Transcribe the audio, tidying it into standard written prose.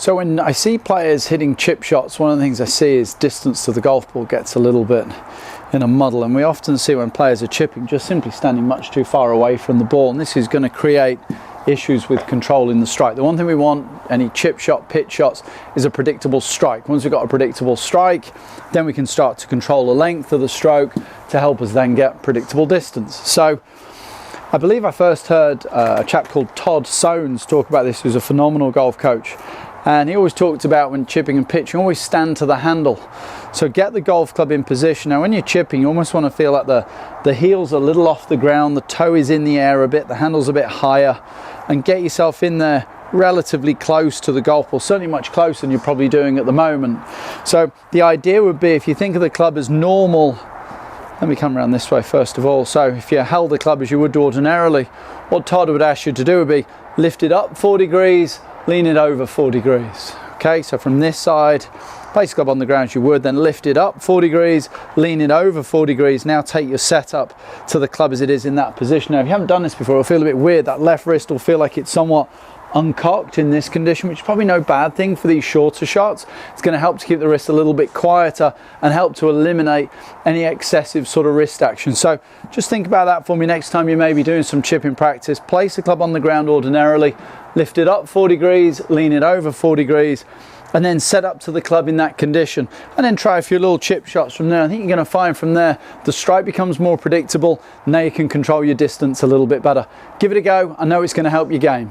So when I see players hitting chip shots, one of the things I see is distance to the golf ball gets a little bit in a muddle, and we often see when players are chipping just simply standing much too far away from the ball, and this is going to create issues with controlling the strike. The one thing we want any chip shot, pitch shots, is a predictable strike. Once we've got a predictable strike, then we can start to control the length of the stroke to help us then get predictable distance. So I believe I first heard a chap called Todd Soanes talk about this, who's a phenomenal golf coach. And he always talked about when chipping and pitching, always stand to the handle. So get the golf club in position. Now when you're chipping, you almost want to feel like the heel's a little off the ground, the toe is in the air a bit, the handle's a bit higher, and get yourself in there relatively close to the golf ball, certainly much closer than you're probably doing at the moment. So the idea would be, if you think of the club as normal, let me come around this way first of all. So if you held the club as you would do ordinarily, what Todd would ask you to do would be lift it up 4 degrees, lean it over 4 degrees. Okay, so from this side, place the club on the ground as you would, then lift it up 4 degrees, lean it over 4 degrees. Now take your setup to the club as it is in that position. Now if you haven't done this before, it'll feel a bit weird. That left wrist will feel like it's somewhat uncocked in this condition, which is probably no bad thing for these shorter shots. It's going to help to keep the wrist a little bit quieter and help to eliminate any excessive sort of wrist action. So just think about that for me next time you may be doing some chipping practice. Place the club on the ground ordinarily, lift it up 4 degrees, lean it over 4 degrees, and then set up to the club in that condition, and then try a few little chip shots from there. I think you're going to find from there the strike becomes more predictable. Now you can control your distance a little bit better. Give it a go. I know it's going to help your game.